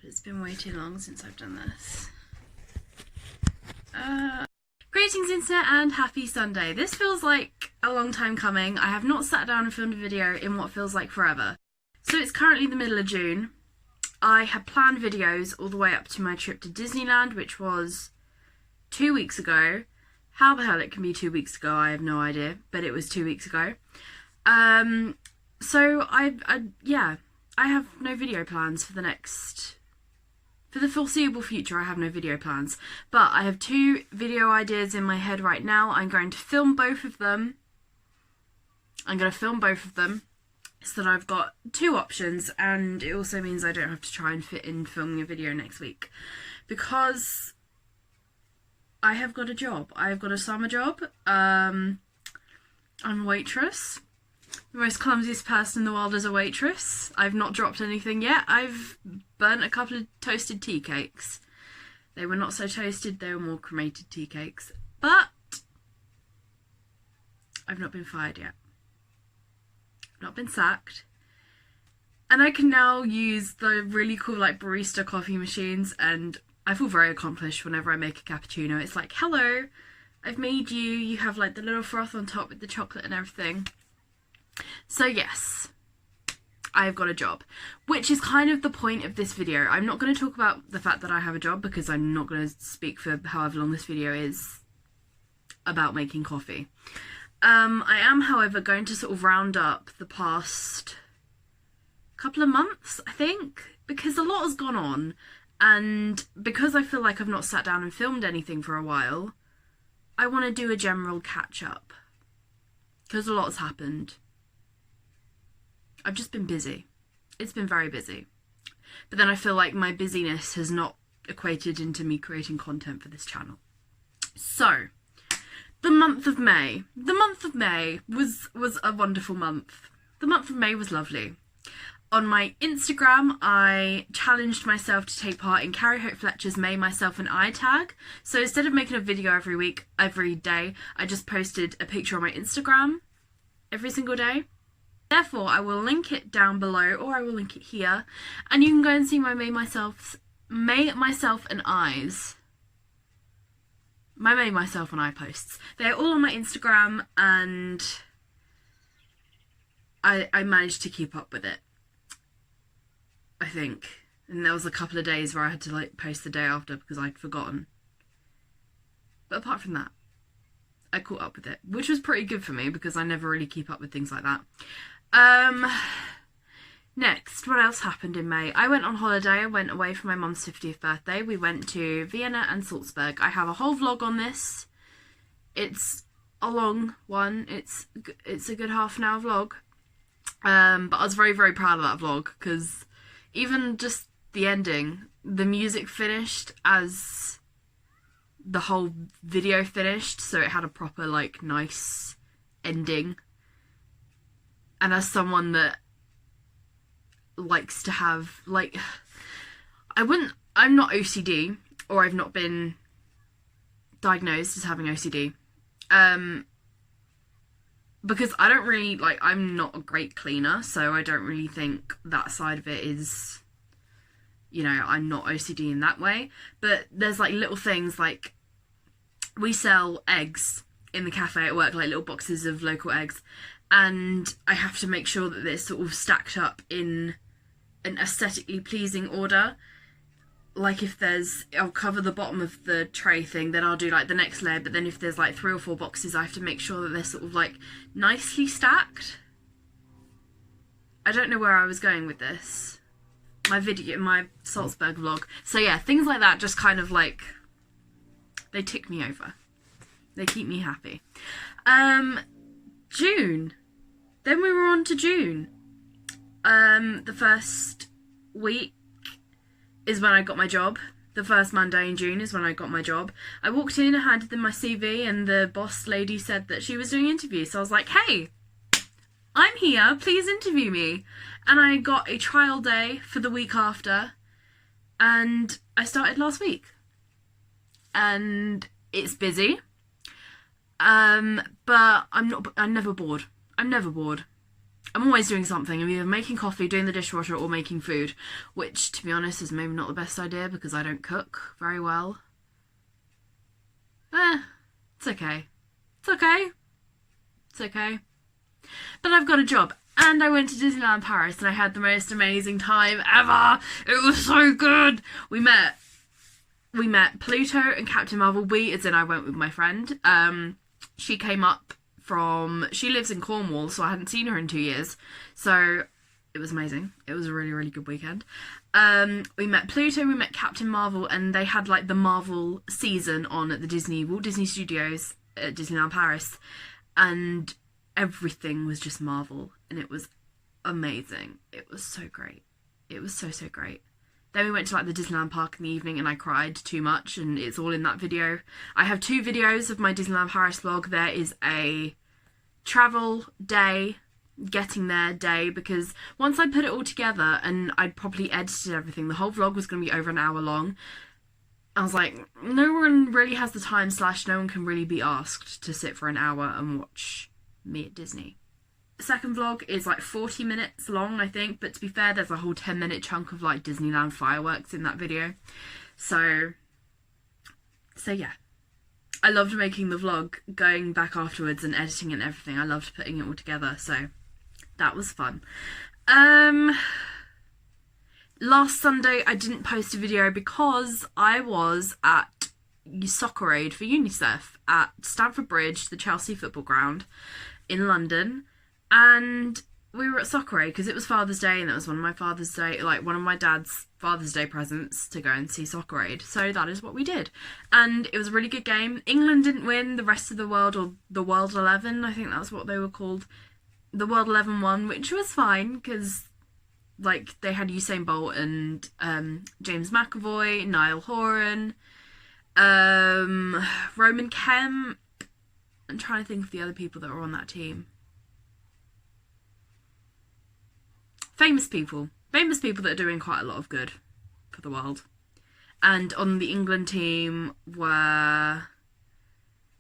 It's been way too long since I've done this. Greetings internet and happy Sunday. This feels like a long time coming. I have not sat down and filmed a video in what feels like forever. So it's currently the middle of June. I had planned videos all the way up to my trip to Disneyland, which was 2 weeks ago. How the hell it can be 2 weeks ago, I have no idea, but it was 2 weeks ago. So I have no video plans for the foreseeable future. I have no video plans, but I have 2 video ideas in my head right now. I'm going to film both of them. So that I've got 2 options, and it also means I don't have to try and fit in filming a video next week, because I have got a job. I have got a summer job. I'm a waitress. The most clumsiest person in the world is a waitress. I've not dropped anything yet. I've burnt a couple of toasted tea cakes. They were not so toasted, they were more cremated tea cakes. But I've not been fired yet. I've not been sacked. And I can now use the really cool like barista coffee machines, and I feel very accomplished whenever I make a cappuccino. It's like, hello, I've made you. You have like the little froth on top with the chocolate and everything. So yes, I've got a job, which is kind of the point of this video. I'm not going to talk about the fact that I have a job, because I'm not going to speak for however long this video is about making coffee. I am, however, going to sort of round up the past couple of months, I think, because a lot has gone on, and because I feel like I've not sat down and filmed anything for a while, I want to do a general catch-up, because a lot has happened. I've just been busy. It's been very busy. But then I feel like my busyness has not equated into me creating content for this channel. So, the month of May. The month of May was a wonderful month. The month of May was lovely. On my Instagram, I challenged myself to take part in Carrie Hope Fletcher's May, Myself and I tag. So instead of making a video every day, I just posted a picture on my Instagram every single day. Therefore, I will link it down below, or I will link it here, and you can go and see my May, Myself and I's. My May, Myself and I posts. They're all on my Instagram, and I managed to keep up with it, I think. And there was a couple of days where I had to like post the day after because I'd forgotten. But apart from that, I caught up with it, which was pretty good for me because I never really keep up with things like that. Next, what else happened in May? I went on holiday. I went away for my mum's 50th birthday. We went to Vienna and Salzburg. I have a whole vlog on this. It's a long one. It's a good half an hour vlog. But I was very, very proud of that vlog, because even just the ending, the music finished as the whole video finished, so it had a proper like nice ending. And as someone that likes to have like, I'm not OCD, or I've not been diagnosed as having OCD, because I don't really like, I'm not a great cleaner, so I don't really think that side of it is, you know, I'm not OCD in that way. But there's like little things, like we sell eggs in the cafe at work, like little boxes of local eggs, and I have to make sure that they're sort of stacked up in an aesthetically pleasing order. Like if I'll cover the bottom of the tray thing, then I'll do like the next layer, but then if there's like 3 or 4 boxes, I have to make sure that they're sort of like nicely stacked. I don't know where I was going with this. My Salzburg vlog. So yeah, things like that just kind of like, they tick me over. They keep me happy. June. Then we were on to June. The first week is when I got my job. The first Monday in June is when I got my job. I walked in, I handed them my CV, and the boss lady said that she was doing interviews. So I was like, hey, I'm here, please interview me. And I got a trial day for the week after, and I started last week. And it's busy. But I'm never bored. I'm never bored. I'm always doing something. I'm either making coffee, doing the dishwasher, or making food, which, to be honest, is maybe not the best idea because I don't cook very well. It's okay. It's okay. It's okay. But I've got a job, and I went to Disneyland Paris, and I had the most amazing time ever. It was so good. We met Pluto and Captain Marvel. I went with my friend. She came up she lives in Cornwall, so I hadn't seen her in 2 years. So it was amazing. It was a really, really good weekend. We met Pluto, we met Captain Marvel, and they had like the Marvel season on at the Walt Disney Studios at Disneyland Paris, and everything was just Marvel, and it was amazing. It was so great. It was so, so great. Then we went to like the Disneyland park in the evening, and I cried too much, and it's all in that video. I have 2 videos of my Disneyland Paris vlog. There is a travel day, getting there day, because once I put it all together and I'd properly edited everything, the whole vlog was going to be over an hour long. I was like, no one really has the time / no one can really be asked to sit for an hour and watch me at Disney. The second vlog is like 40 minutes long, I think, but to be fair, there's a whole 10-minute chunk of like Disneyland fireworks in that video. So yeah. I loved making the vlog, going back afterwards and editing it and everything. I loved putting it all together, so that was fun. Last Sunday I didn't post a video because I was at Soccer Aid for Unicef at Stamford Bridge, the Chelsea football ground in London, and we were at Soccer Aid because it was Father's Day, and that was one of my dad's Father's Day presents, to go and see Soccer Aid. So that is what we did, and it was a really good game. England didn't win. The rest of the world, or the World 11, I think that's what they were called, the World 11 won, which was fine because like they had Usain Bolt and James McAvoy, Niall Horan, Roman Kemp. I'm trying to think of the other people that were on that team. Famous people that are doing quite a lot of good for the world. And on the England team were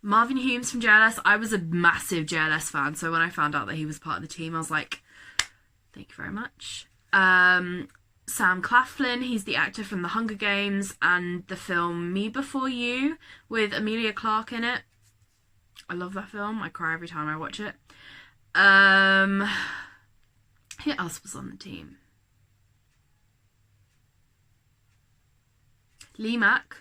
Marvin Humes from JLS. I was a massive JLS fan, so when I found out that he was part of the team, I was like, thank you very much. Sam Claflin, he's the actor from The Hunger Games and the film Me Before You with Emilia Clarke in it. I love that film. I cry every time I watch it. Who else was on the team? Lee Mack,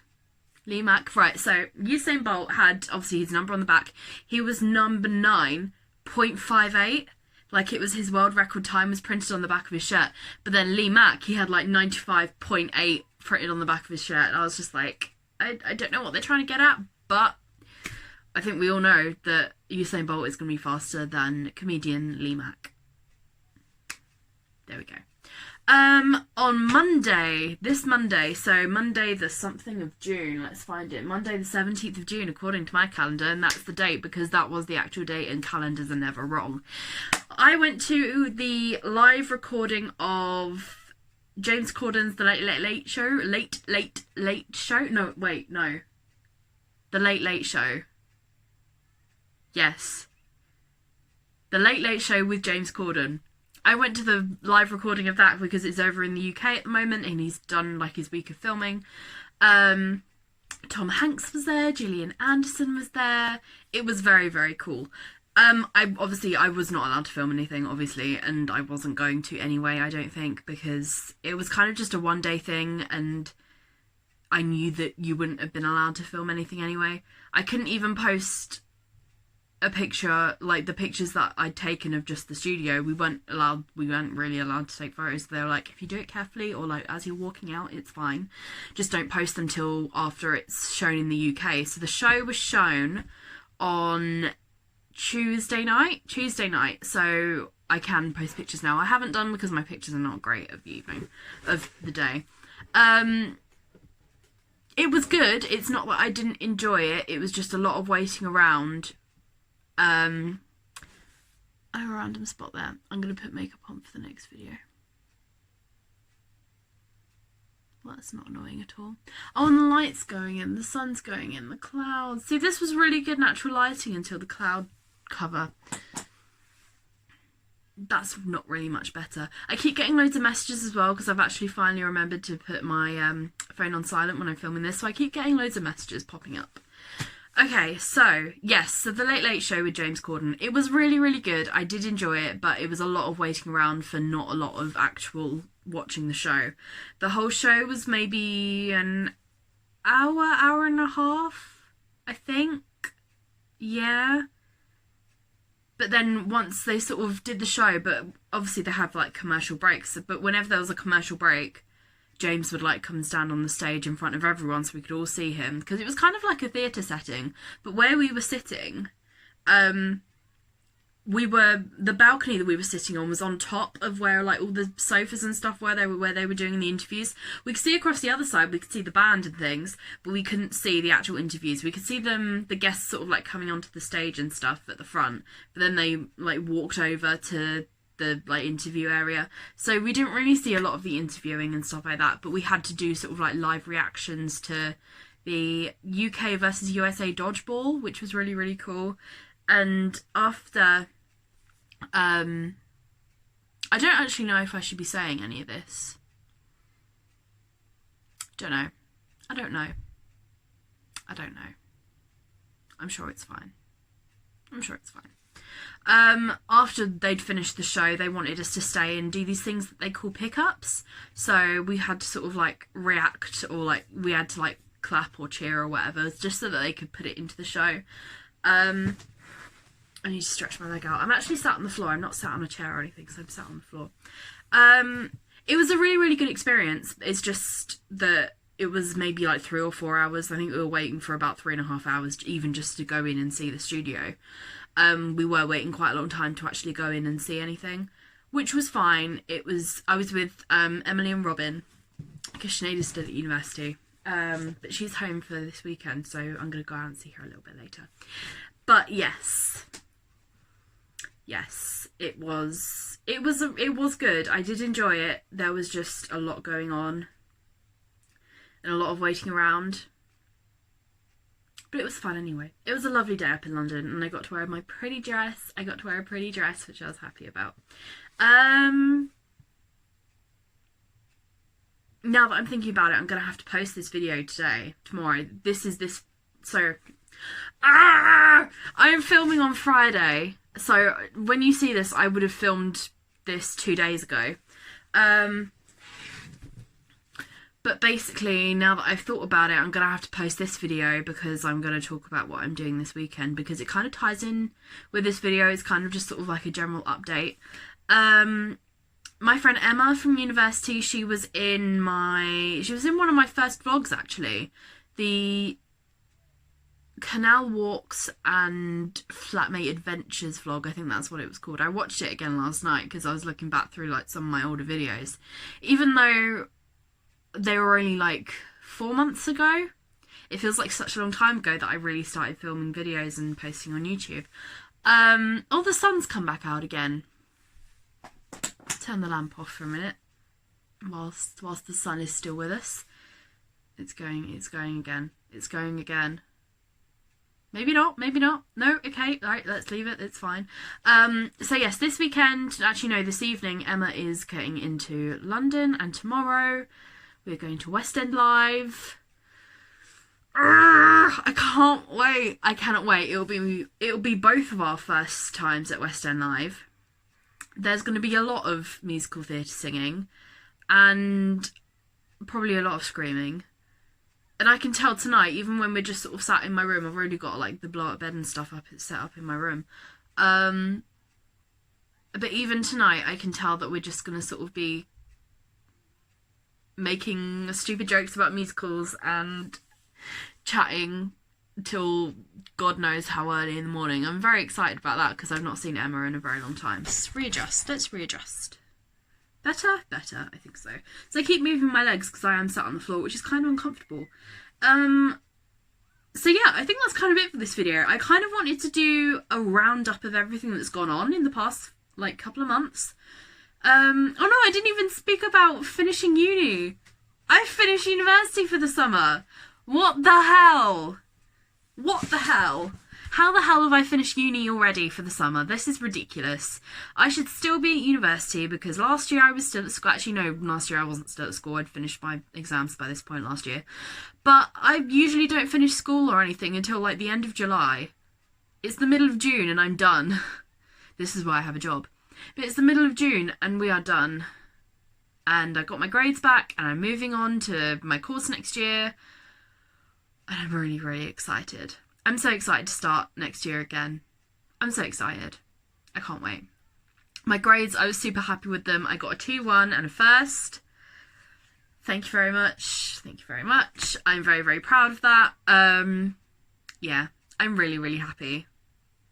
right, so Usain Bolt had, obviously, his number on the back. He was number 9.58, like it was his world record time was printed on the back of his shirt. But then Lee Mack, he had like 95.8 printed on the back of his shirt. And I was just like, I don't know what they're trying to get at, but I think we all know that Usain Bolt is going to be faster than comedian Lee Mack. There we go. On Monday, so Monday the something of June, let's find it. Monday the 17th of June, according to my calendar, and that's the date because that was the actual date and calendars are never wrong. I went to the live recording of James Corden's The Late Late Show. No, wait, no. The Late Late Show. Yes. The Late Late Show with James Corden. I went to the live recording of that because it's over in the UK at the moment and he's done like his week of filming. Tom Hanks was there, Gillian Anderson was there. It was very, very cool. I was not allowed to film anything, obviously, and I wasn't going to anyway, I don't think, because it was kind of just a one-day thing and I knew that you wouldn't have been allowed to film anything anyway. I couldn't even post a picture, like the pictures that I'd taken of just the studio. We weren't really allowed to take photos. They were like, if you do it carefully or like as you're walking out, it's fine. Just don't post them till after it's shown in the UK. So the show was shown on Tuesday night. So I can post pictures now. I haven't done because my pictures are not great of the evening, of the day. It was good. It's not that I didn't enjoy it. It was just a lot of waiting around. A random spot there. I'm going to put makeup on for the next video. Well, that's not annoying at all. Oh, and the light's going in, the sun's going in, the clouds. See, this was really good natural lighting until the cloud cover. that's not really much better. I keep getting loads of messages as well because I've actually finally remembered to put my phone on silent when I'm filming this, so I keep getting loads of messages popping up. Okay, so yes, so the Late Late Show with James Corden. It was really, really good. I did enjoy it, but it was a lot of waiting around for not a lot of actual watching the show. The whole show was maybe an hour and a half, I think. Yeah. But then once they sort of did the show, but obviously they have like commercial breaks, but whenever there was a commercial break, James would like come and stand on the stage in front of everyone so we could all see him, because it was kind of like a theatre setting. But where we were sitting, the balcony that we were sitting on was on top of where like all the sofas and stuff where they were doing the interviews. We could see across the other side, we could see the band and things, but we couldn't see the actual interviews. We could see the guests sort of like coming onto the stage and stuff at the front, but then they like walked over to the like interview area, so we didn't really see a lot of the interviewing and stuff like that, but we had to do sort of like live reactions to the UK versus USA dodgeball, which was really, really cool. And after I don't actually know if I should be saying any of this. I don't know. I'm sure it's fine. After they'd finished the show, they wanted us to stay and do these things that they call pickups. So we had to sort of like react, or like we had to like clap or cheer or whatever, just so that they could put it into the show. I need to stretch my leg out. I'm actually sat on the floor. I'm not sat on a chair or anything, so I'm sat on the floor. It was a really, really good experience. It's just that it was maybe like 3 or 4 hours. I think we were waiting for about 3.5 hours even just to go in and see the studio. We were waiting quite a long time to actually go in and see anything, which was fine. I was with Emily and Robin, because Sinead is still at university, but she's home for this weekend, so I'm going to go out and see her a little bit later. But yes, it was good. I did enjoy it. There was just a lot going on and a lot of waiting around. But it was fun anyway. It was a lovely day up in London, and I got to wear my pretty dress. I got to wear a pretty dress, which I was happy about. Now that I'm thinking about it, I'm going to have to post this video tomorrow. I'm filming on Friday. So when you see this, I would have filmed this 2 days ago. But basically, now that I've thought about it, I'm going to have to post this video because I'm going to talk about what I'm doing this weekend, because it kind of ties in with this video. It's kind of just sort of like a general update. My friend Emma from university, she was in one of my first vlogs, actually. The Canal Walks and Flatmate Adventures vlog, I think that's what it was called. I watched it again last night because I was looking back through like some of my older videos. Even though they were only like 4 months ago, it feels like such a long time ago that I really started filming videos and posting on YouTube. Oh, the sun's come back out again. Turn the lamp off for a minute whilst the sun is still with us. It's going again. Maybe not. No, okay, alright, let's leave it, it's fine. So yes, this weekend, actually no, this evening, Emma is getting into London, and tomorrow we're going to West End Live. I cannot wait. It'll be both of our first times at West End Live. There's going to be a lot of musical theatre singing, and probably a lot of screaming. And I can tell tonight, even when we're just sort of sat in my room, I've already got like the blow-up bed and stuff set up in my room. But even tonight, I can tell that we're just going to sort of be making stupid jokes about musicals and chatting till God knows how early in the morning. I'm very excited about that because I've not seen Emma in a very long time. Let's readjust. Better? I think so. So I keep moving my legs because I am sat on the floor, which is kind of uncomfortable. So yeah, I think that's kind of it for this video. I kind of wanted to do a roundup of everything that's gone on in the past, like, couple of months. Oh no, I didn't even speak about finishing uni. I finished university for the summer. What the hell? How the hell have I finished uni already for the summer? This is ridiculous. I should still be at university because last year I was still at school. Actually, no, last year I wasn't still at school. I'd finished my exams by this point last year. But I usually don't finish school or anything until like the end of July. It's the middle of June and I'm done. This is why I have a job. But it's the middle of June and we are done. And I got my grades back and I'm moving on to my course next year. And I'm really, really excited. I'm so excited to start next year again. I'm so excited. I can't wait. My grades, I was super happy with them. I got a 2-1 and a first. Thank you very much. Thank you very much. I'm very, very proud of that. Yeah, I'm really, really happy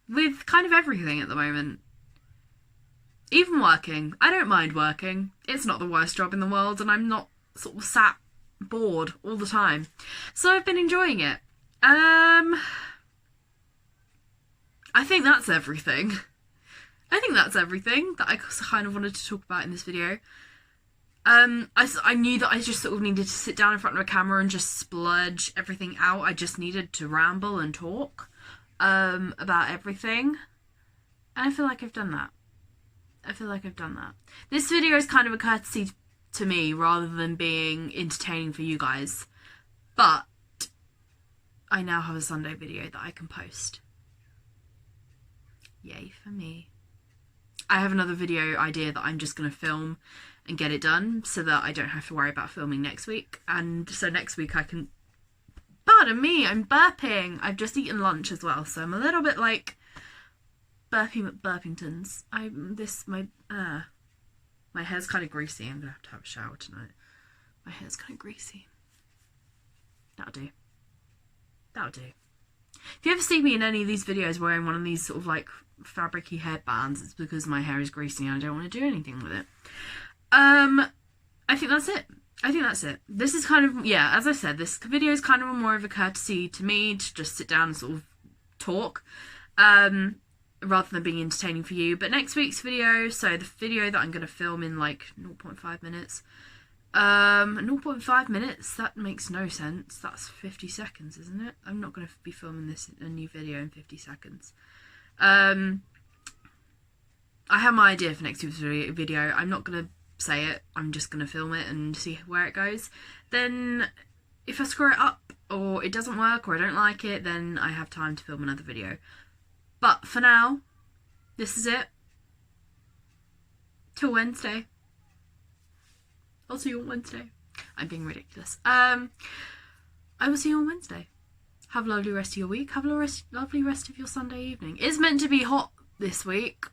with kind of everything at the moment. Even working. I don't mind working. It's not the worst job in the world and I'm not sort of sat bored all the time. So I've been enjoying it. I think that's everything. I think that's everything that I kind of wanted to talk about in this video. I knew that I just sort of needed to sit down in front of a camera and just splurge everything out. I just needed to ramble and talk about everything. And I feel like I've done that. This video is kind of a courtesy to me rather than being entertaining for you guys. But I now have a Sunday video that I can post. Yay for me. I have another video idea that I'm just going to film and get it done so that I don't have to worry about filming next week. And so next week I can... Pardon me, I'm burping. I've just eaten lunch as well, so I'm a little bit like Burpy McBurpingtons. My hair's kind of greasy. I'm going to have a shower tonight. My hair's kind of greasy. That'll do. If you ever see me in any of these videos wearing one of these sort of like fabricy headbands, it's because my hair is greasy and I don't want to do anything with it. I think that's it. This is kind of, yeah, as I said, this video is kind of more of a courtesy to me to just sit down and sort of talk, rather than being entertaining for you. But next week's video, so the video that I'm going to film in like 0.5 minutes, 0.5 minutes, that makes no sense. That's 50 seconds, isn't it? I'm not going to be filming this a new video in 50 seconds. I have my idea for next week's video. I'm not going to say it. I'm just going to film it and see where it goes. Then if I screw it up or it doesn't work or I don't like it, then I have time to film another video. But for now, this is it. Till Wednesday. I'll see you on Wednesday. I'm being ridiculous. I will see you on Wednesday. Have a lovely rest of your week. Have a lovely rest of your Sunday evening. It's meant to be hot this week.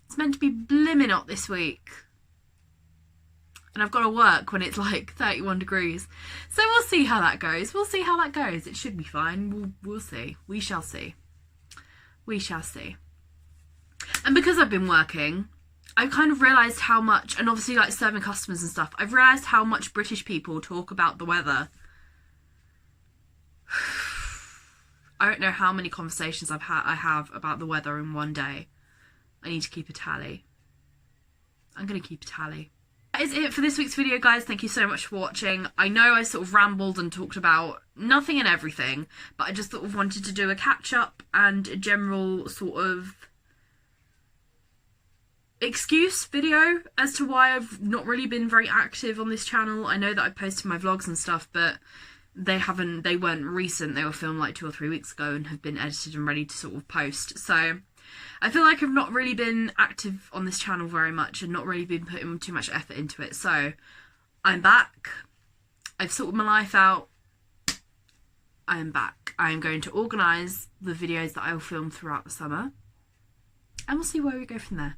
It's meant to be blimmin' hot this week. And I've got to work when it's like 31 degrees. So we'll see how that goes. It should be fine. We'll see. We shall see. And because I've been working, I've kind of realised how much, and obviously like serving customers and stuff, I've realised how much British people talk about the weather. I don't know how many conversations I have about the weather in one day. I need to keep a tally. I'm going to keep a tally. That is it for this week's video, guys. Thank you so much for watching. I know I sort of rambled and talked about nothing and everything, but I just sort of wanted to do a catch-up and a general sort of excuse video as to why I've not really been very active on this channel. I know that I posted my vlogs and stuff, but they weren't recent. They were filmed like 2 or 3 weeks ago and have been edited and ready to sort of post. So I feel like I've not really been active on this channel very much and not really been putting too much effort into it. So I'm back. I've sorted my life out. I am back. I am going to organise the videos that I will film throughout the summer. And we'll see where we go from there.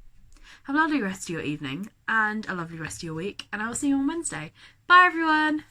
Have a lovely rest of your evening and a lovely rest of your week. And I will see you on Wednesday. Bye, everyone.